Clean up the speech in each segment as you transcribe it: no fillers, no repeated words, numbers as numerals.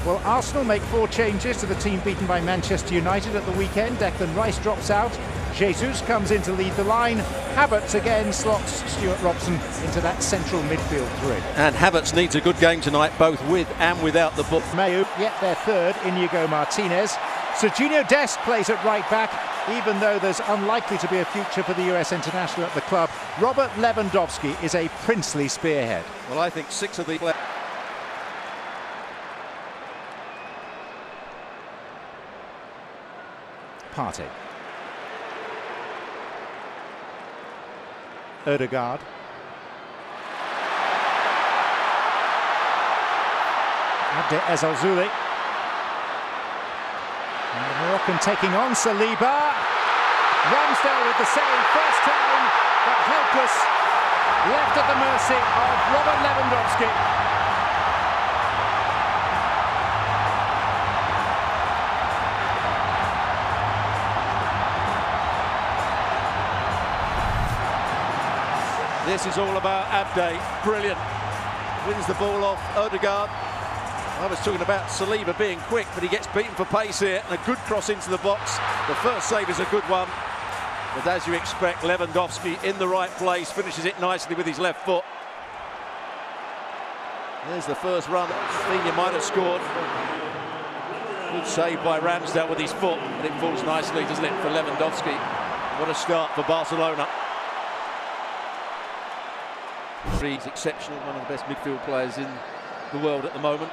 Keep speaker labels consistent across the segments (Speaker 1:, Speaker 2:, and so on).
Speaker 1: Well, Arsenal make 4 changes to the team beaten by Manchester United at the weekend. Declan Rice drops out. Jesus comes in to lead the line. Havertz again slots Stuart Robson into that central midfield three.
Speaker 2: And Havertz needs a good game tonight, both with and without the ball.
Speaker 1: Mayu, yet their third, Inigo Martinez. Serginho Dest plays at right back, even though there's unlikely to be a future for the US international at the club. Robert Lewandowski is a princely spearhead.
Speaker 2: Well, I think 6 of the players.
Speaker 1: Partey. Ødegaard. Abde Ezzalzouli. And the Moroccan taking on Saliba. Ramsdale with the save, first time, but helpless. Left at the mercy of Robert Lewandowski.
Speaker 2: This is all about Abde. Brilliant. Wins the ball off Ødegaard. I was talking about Saliba being quick, but he gets beaten for pace here, and a good cross into the box. The first save is a good one, but as you expect, Lewandowski in the right place, finishes it nicely with his left foot. There's the first run. Rafinha might have scored. Good save by Ramsdale with his foot, but it falls nicely, doesn't it, for Lewandowski. What a start for Barcelona. He's exceptional, one of the best midfield players in the world at the moment.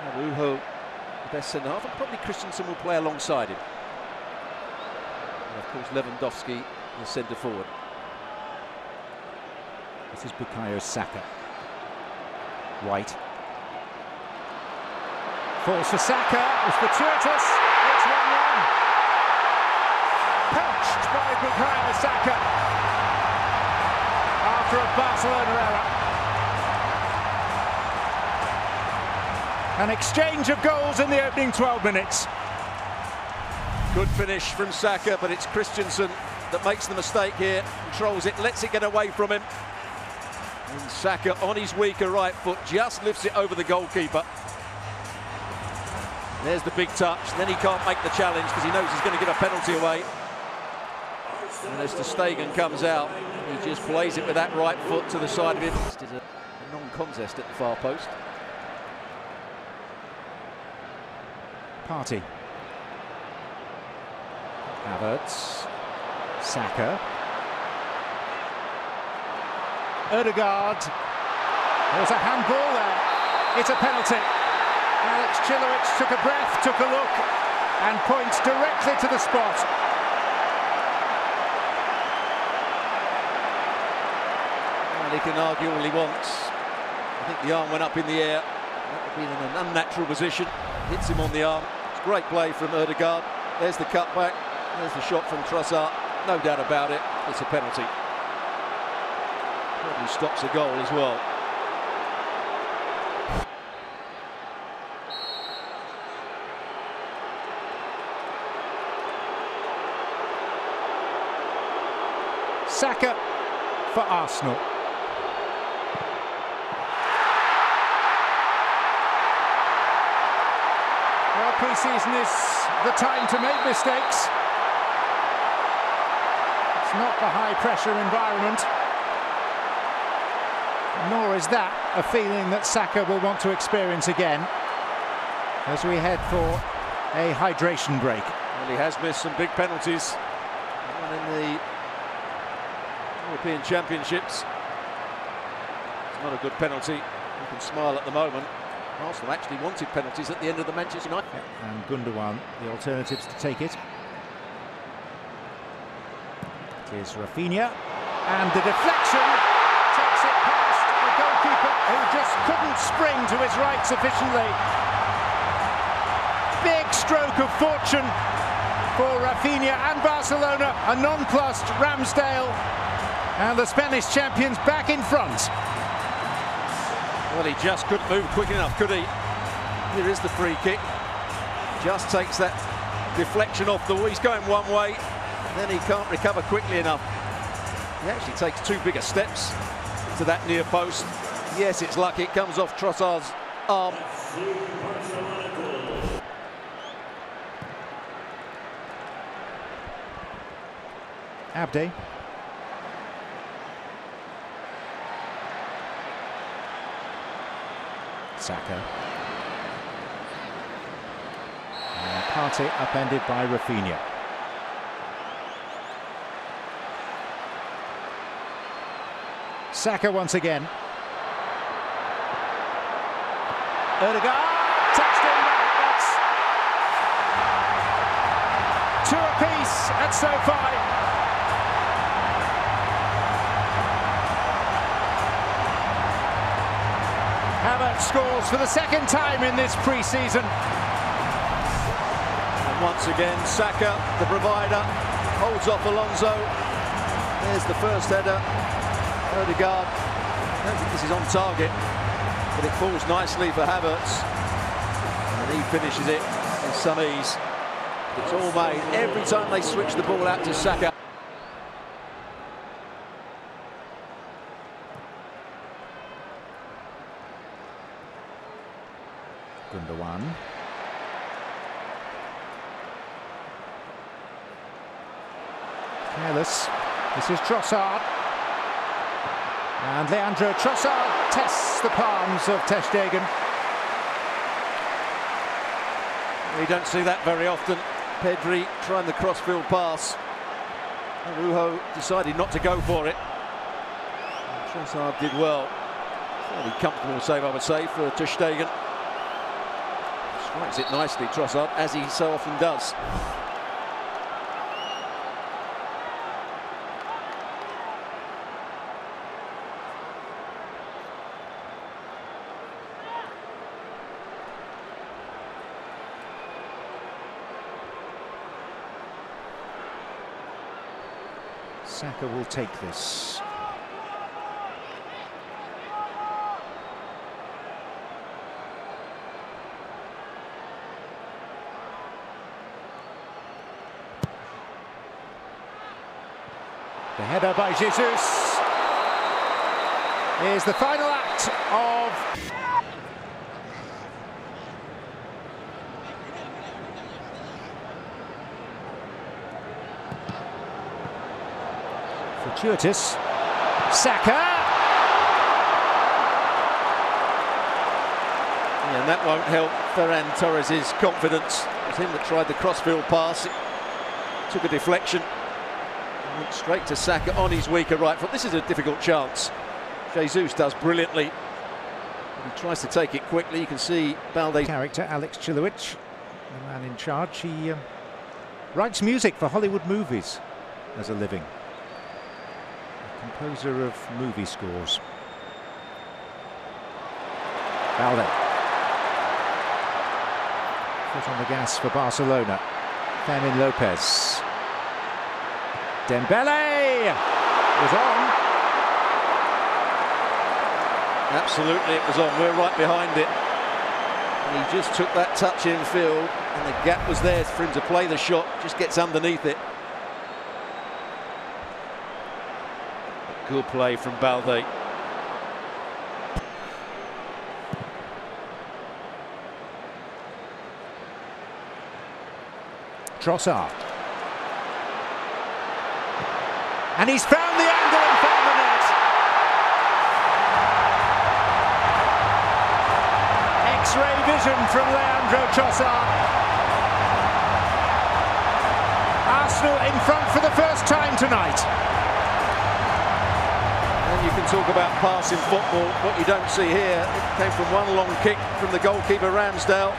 Speaker 2: Araujo, the best centre-half, and probably Christensen will play alongside him. And of course Lewandowski, the centre-forward.
Speaker 1: This is Bukayo Saka. White. Falls for Saka, it's fortuitous, it's 1-1. Poached by Bukayo Saka. After a Barcelona error. An exchange of goals in the opening 12 minutes.
Speaker 2: Good finish from Saka, but it's Christensen that makes the mistake here, controls it, lets it get away from him. And Saka on his weaker right foot just lifts it over the goalkeeper. There's the big touch, then he can't make the challenge because he knows he's going to give a penalty away. And as ter Stegen comes out, he just plays it with that right foot to the side of him. This is a non-contest at the far post.
Speaker 1: Partey. Havertz. Saka. Ødegaard. There's a handball there. It's a penalty. Alex Chilowicz took a breath, took a look, and points directly to the spot.
Speaker 2: He can argue all he wants. I think the arm went up in the air. That would be in an unnatural position. Hits him on the arm. It's great play from Ødegaard. There's the cutback. There's the shot from Trossard. No doubt about it. It's a penalty. Probably stops a goal as well.
Speaker 1: Saka for Arsenal. Well, pre-season is the time to make mistakes. It's not the high-pressure environment, nor is that a feeling that Saka will want to experience again as we head for a hydration break.
Speaker 2: Well, he has missed some big penalties. One in the European Championships. It's not a good penalty. You can smile at the moment. Arsenal actually wanted penalties at the end of the Manchester United.
Speaker 1: And Gundogan, the alternatives to take it. It is Rafinha, and the deflection takes it past the goalkeeper, who just couldn't spring to his right sufficiently. Big stroke of fortune for Rafinha and Barcelona, a nonplussed Ramsdale, and the Spanish champions back in front.
Speaker 2: Well, he just couldn't move quick enough, could he? Here is the free kick. Just takes that deflection off the wall. He's going one way, then he can't recover quickly enough. He actually takes 2 bigger steps to that near post. Yes, it's lucky. It comes off Trossard's arm.
Speaker 1: Abde. Saka. And Partey upended by Rafinha. Saka once again. Ødegaard touched in backwards. Two apiece at SoFi. Havertz scores for the second time in this pre-season.
Speaker 2: And once again, Saka, the provider, holds off Alonso. There's the first header. Ødegaard, I don't think this is on target, but it falls nicely for Havertz. And he finishes it in some ease. It's all made every time they switch the ball out to Saka.
Speaker 1: Gundogan. Careless. This is Trossard. And Leandro Trossard tests the palms of Ter Stegen.
Speaker 2: We don't see that very often. Pedri trying the crossfield pass. Araujo decided not to go for it. And Trossard did well. Fairly comfortable save, I would say, for Ter Stegen. Strikes it nicely, Trossard, as he so often does.
Speaker 1: Saka will take this. The header by Jesus is the final act of... Fortuitous. Saka!
Speaker 2: Yeah, and that won't help Ferran Torres' confidence. It was him that tried the crossfield pass. It took a deflection. Went straight to Saka on his weaker right foot. This is a difficult chance. Jesus does brilliantly. He tries to take it quickly. You can see Balde.
Speaker 1: Character Alex Chiluich, the man in charge. He writes music for Hollywood movies as a living. Composer of movie scores. Balde. Foot on the gas for Barcelona. Fermin Lopez. Dembele was on.
Speaker 2: Absolutely, it was on. We're right behind it. And he just took that touch in field, and the gap was there for him to play the shot. Just gets underneath it. Good play from Balde.
Speaker 1: Trossard. And he's found the angle and found the net. X-ray vision from Leandro Trossard. Arsenal in front for the first time tonight.
Speaker 2: And you can talk about passing football. What you don't see here, it came from one long kick from the goalkeeper Ramsdale.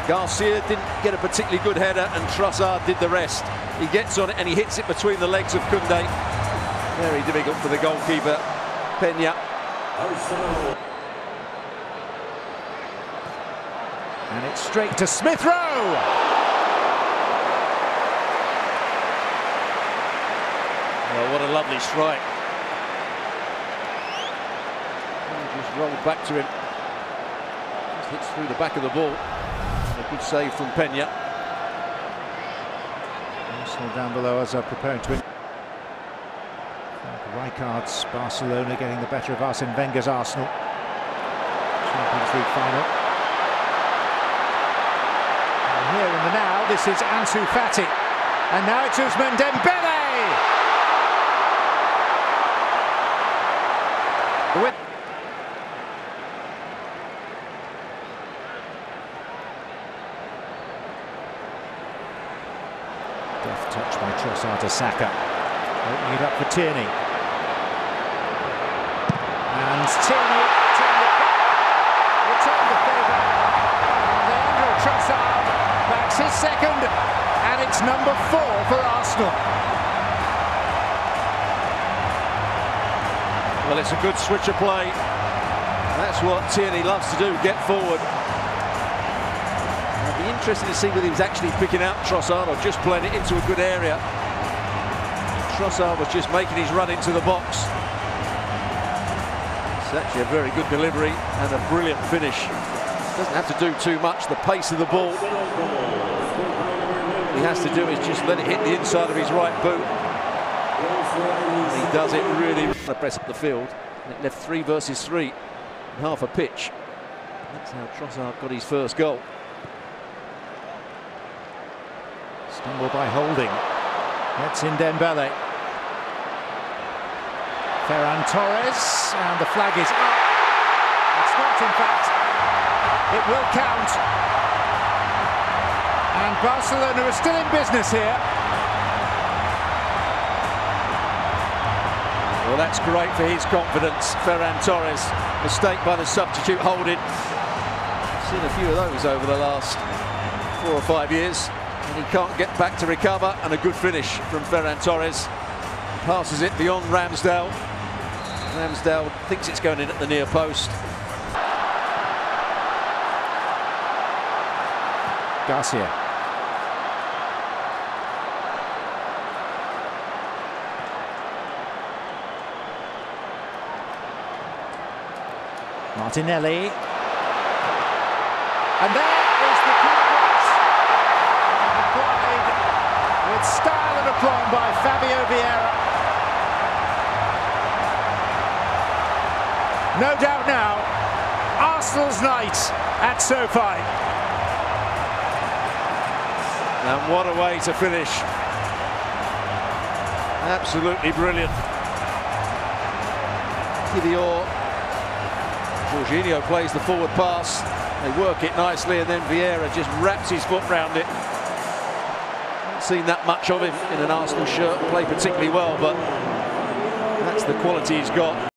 Speaker 2: Garcia didn't get a particularly good header, and Trossard did the rest. He gets on it and he hits it between the legs of Koundé. Very difficult for the goalkeeper, Peña.
Speaker 1: And it's straight to Smith Rowe.
Speaker 2: Well, what a lovely strike. He just rolled back to him. Just hits through the back of the ball. A good save from Peña.
Speaker 1: Arsenal down below as are preparing to win. Rijkaard's Barcelona getting the better of Arsene Wenger's Arsenal. League final. And here in the now, this is Ansu Fati. And now it's Ousmane Dembele! The win. Deft touch by Trossard to Saka. Opening it up for Tierney. And Tierney returned the favour. Leandro Trossard backs his second, and it's number 4 for Arsenal.
Speaker 2: Well, it's a good switch of play. That's what Tierney loves to do, get forward. It'll be interesting to see whether he was actually picking out Trossard or just playing it into a good area. Trossard was just making his run into the box. It's actually a very good delivery and a brilliant finish. Doesn't have to do too much. The pace of the ball, he has to do is just let it hit the inside of his right boot. And he does it really. The press up the field. And it left 3 versus 3 in half a pitch. That's how Trossard got his first goal.
Speaker 1: Stumble by Holding. That's in Dembele. Ferran Torres, and the flag is up. It's not, in fact. It will count. And Barcelona are still in business here.
Speaker 2: Well, that's great for his confidence, Ferran Torres. Mistake by the substitute Holding. Seen a few of those over the last 4 or 5 years. And he can't get back to recover, and a good finish from Ferran Torres. Passes it beyond Ramsdale. Ramsdale thinks it's going in at the near post.
Speaker 1: Garcia. Martinelli. And there is the clearance. Applied with style and aplomb by Fabio Vieira. No doubt now, Arsenal's night at SoFi.
Speaker 2: And what a way to finish. Absolutely brilliant. Kivior. Jorginho plays the forward pass. They work it nicely, and then Vieira just wraps his foot round it. Haven't seen that much of him in an Arsenal shirt play particularly well, but that's the quality he's got.